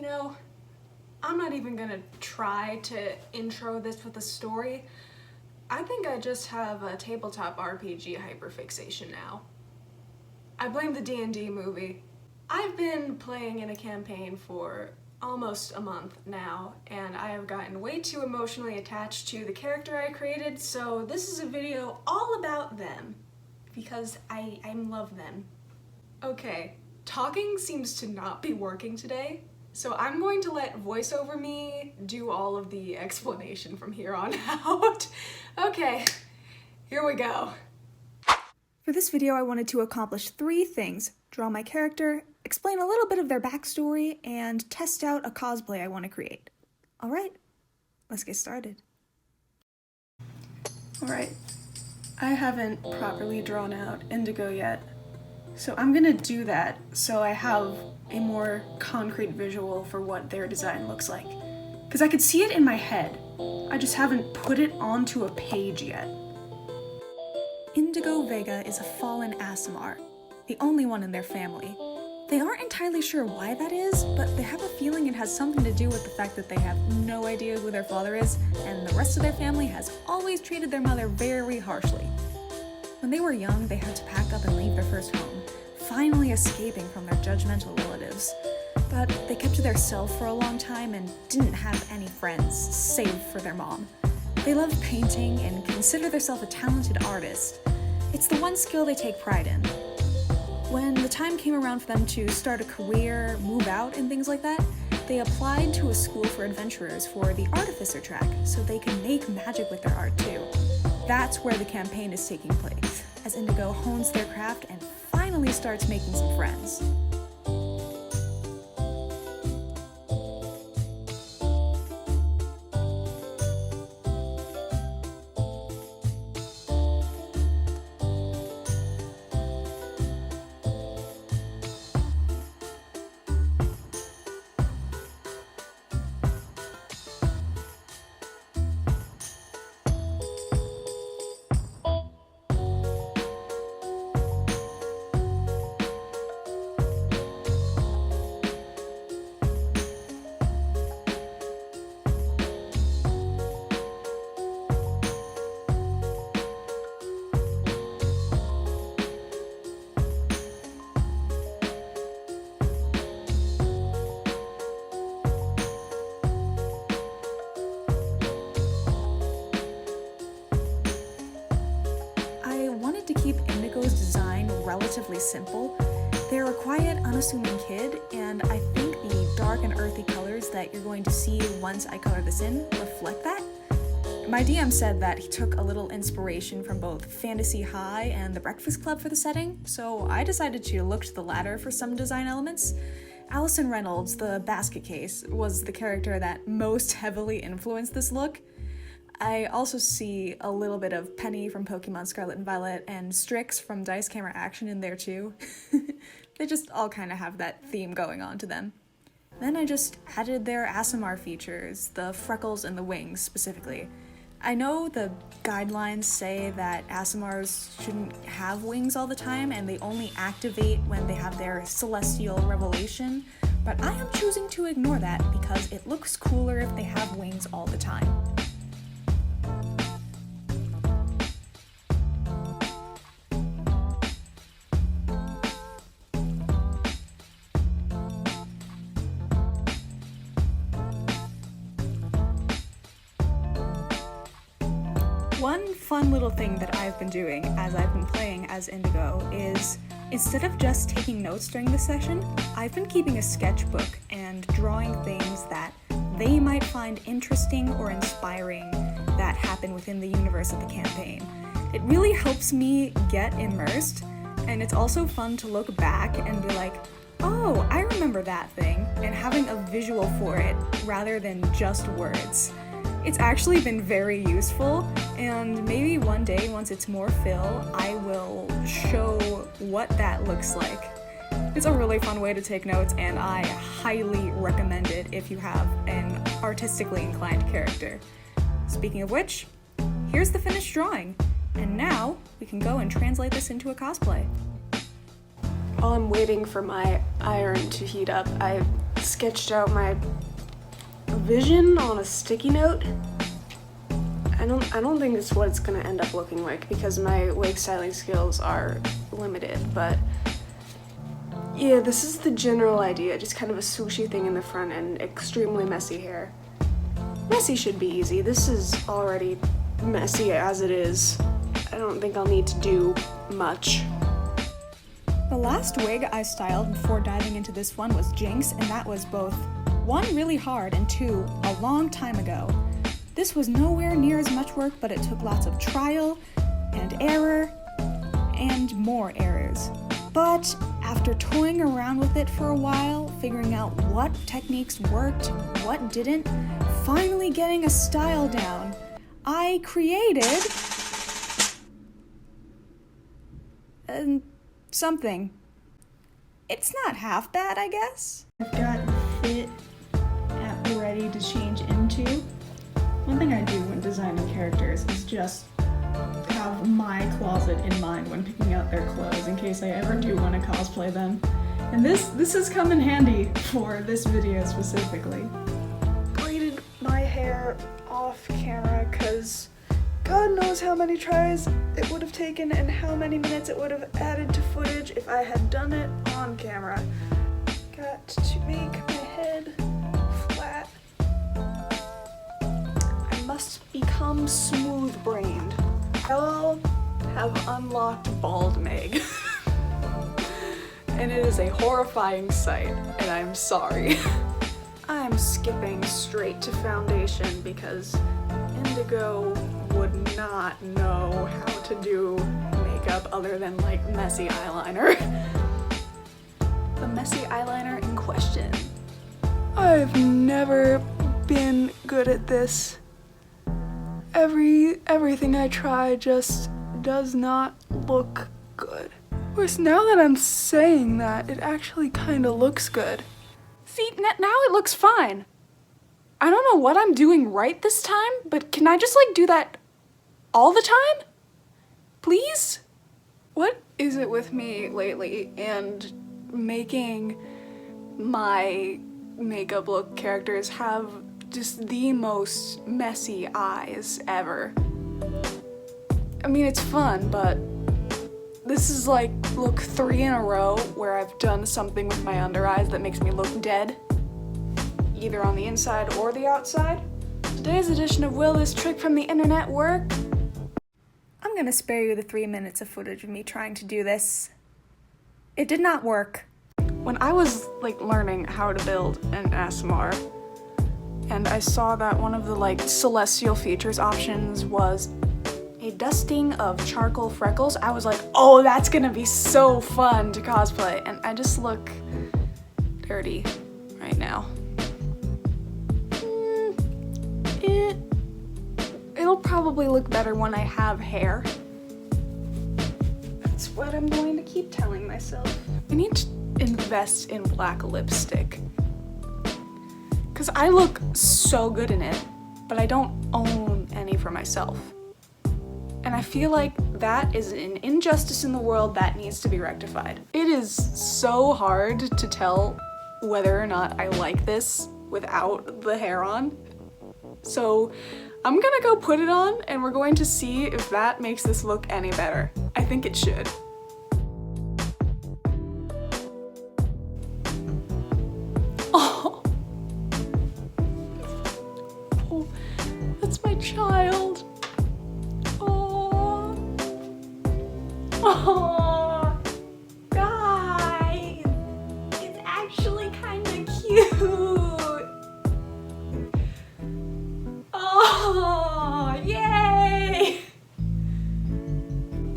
know, I'm not even gonna try to intro this with a story. I think I just have a tabletop RPG hyperfixation now. I blame the D&D movie. I've been playing in a campaign for almost a month now, and I have gotten way too emotionally attached to the character I created, so this is a video all about them, because I love them. Okay, talking seems to not be working today, so I'm going to let voiceover me do all of the explanation from here on out. Okay, here we go. For this video, I wanted to accomplish 3 things: draw my character, explain a little bit of their backstory, and test out a cosplay I want to create. Alright, let's get started. Alright, I haven't properly drawn out Indigo yet, so I'm gonna do that so I have a more concrete visual for what their design looks like. Because I could see it in my head, I just haven't put it onto a page yet. Indigo Vega is a fallen Aasimar, the only one in their family. They aren't entirely sure why that is, but they have a feeling it has something to do with the fact that they have no idea who their father is, and the rest of their family has always treated their mother very harshly. When they were young, they had to pack up and leave their first home, finally escaping from their judgmental relatives. But they kept to themselves for a long time and didn't have any friends, save for their mom. They love painting and consider themselves a talented artist. It's the one skill they take pride in. When the time came around for them to start a career, move out, and things like that, they applied to a school for adventurers for the artificer track so they can make magic with their art too. That's where the campaign is taking place, as Indigo hones their craft and finally starts making some friends. To keep Indigo's design relatively simple. They're a quiet, unassuming kid, and I think the dark and earthy colors that you're going to see once I color this in reflect that. My DM said that he took a little inspiration from both Fantasy High and The Breakfast Club for the setting, so I decided to look to the latter for some design elements. Allison Reynolds, the basket case, was the character that most heavily influenced this look. I also see a little bit of Penny from Pokemon Scarlet and Violet and Strix from Dice Camera Action in there too. They just all kind of have that theme going on to them. Then I just added their Aasimar features, the freckles and the wings specifically. I know the guidelines say that Aasimars shouldn't have wings all the time and they only activate when they have their celestial revelation, but I am choosing to ignore that because it looks cooler if they have wings all the time. One fun little thing that I've been doing as I've been playing as Indigo is, instead of just taking notes during the session, I've been keeping a sketchbook and drawing things that they might find interesting or inspiring that happen within the universe of the campaign. It really helps me get immersed, and it's also fun to look back and be like, oh, I remember that thing, and having a visual for it rather than just words. It's actually been very useful, and maybe one day, once it's more fill, I will show what that looks like. It's a really fun way to take notes, and I highly recommend it if you have an artistically inclined character. Speaking of which, here's the finished drawing, and now we can go and translate this into a cosplay. While I'm waiting for my iron to heat up, I sketched out my vision on a sticky note. I don't think it's what it's gonna end up looking like because my wig styling skills are limited, but yeah, this is the general idea. Just kind of a swooshy thing in the front and extremely messy hair. Messy should be easy. This is already messy as it is. I don't think I'll need to do much. The last wig I styled before diving into this one was Jinx, and that was both, 1, really hard, and 2, a long time ago. This was nowhere near as much work, but it took lots of trial and error and more errors. But after toying around with it for a while, figuring out what techniques worked, what didn't, finally getting a style down, I created something. It's not half bad, I guess. I've got the fit at the ready to change into. One thing I do when designing characters is just have my closet in mind when picking out their clothes in case I ever do want to cosplay them. And this has come in handy for this video specifically. Braided my hair off camera because God knows how many tries it would have taken and how many minutes it would have added to footage if I had done it on camera. Got to make my head flat. I must become smooth-brained. Y'all have unlocked Bald Meg. And it is a horrifying sight, and I'm sorry. I'm skipping straight to foundation because Indigo would not know how to do makeup other than like messy eyeliner. The messy eyeliner in question. I've never been good at this. Everything I try just does not look good. Of course, now that I'm saying that, it actually kind of looks good. See, now it looks fine. I don't know what I'm doing right this time, but can I just like do that all the time? Please? What is it with me lately and making my makeup look characters have just the most messy eyes ever? I mean, it's fun, but this is like look 3 in a row where I've done something with my under eyes that makes me look dead, either on the inside or the outside. Today's edition of Will This Trick from the Internet work? I'm gonna spare you the 3 minutes of footage of me trying to do this. It did not work. When I was like learning how to build an ASMR, and I saw that one of the like celestial features options was a dusting of charcoal freckles, I was like, oh, that's gonna be so fun to cosplay, and I just look dirty right now. It'll probably look better when I have hair. That's what I'm going to keep telling myself. I need to invest in black lipstick. Because I look so good in it, but I don't own any for myself. And I feel like that is an injustice in the world that needs to be rectified. It is so hard to tell whether or not I like this without the hair on. So I'm gonna go put it on and we're going to see if that makes this look any better. I think it should. Oh, that's my child. Oh, guys, it's actually kind of cute. Oh, yay!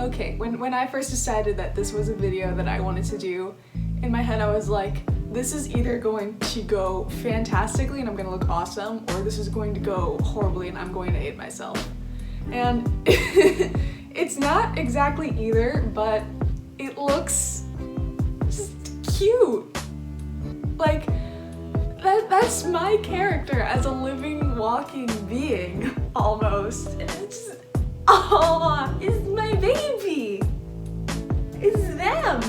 Okay, when I first decided that this was a video that I wanted to do, in my head I was like, this is either going to go fantastically and I'm gonna look awesome, or this is going to go horribly and I'm going to hate myself. And it's not exactly either, but it looks just cute. Like, that's my character as a living, walking being, almost. And it's just, oh, it's my baby. It's them.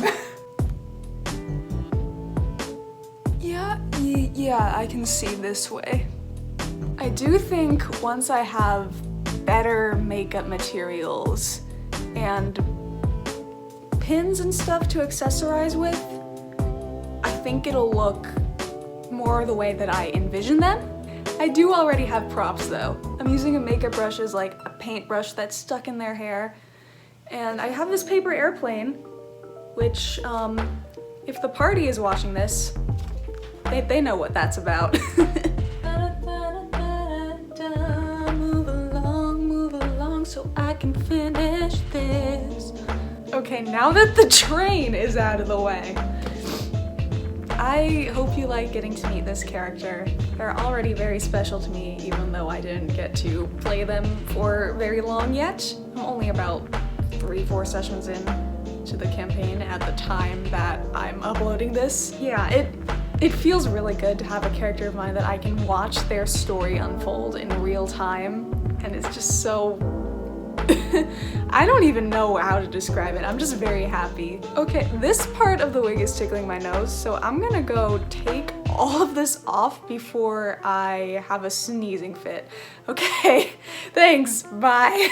Yeah, Yeah, I can see this way. I do think once I have better makeup materials and pins and stuff to accessorize with, I think it'll look more the way that I envision them. I do already have props though. I'm using a makeup brush as like a paintbrush that's stuck in their hair. And I have this paper airplane, which, if the party is watching this, they know what that's about. Move along so I can finish this. Okay, now that the train is out of the way, I hope you like getting to meet this character. They're already very special to me, even though I didn't get to play them for very long yet. I'm only about 3-4 sessions in to the campaign at the time that I'm uploading this. Yeah, it feels really good to have a character of mine that I can watch their story unfold in real time, and it's just so... I don't even know how to describe it. I'm just very happy. Okay, this part of the wig is tickling my nose, so I'm gonna go take all of this off before I have a sneezing fit. Okay, thanks, bye.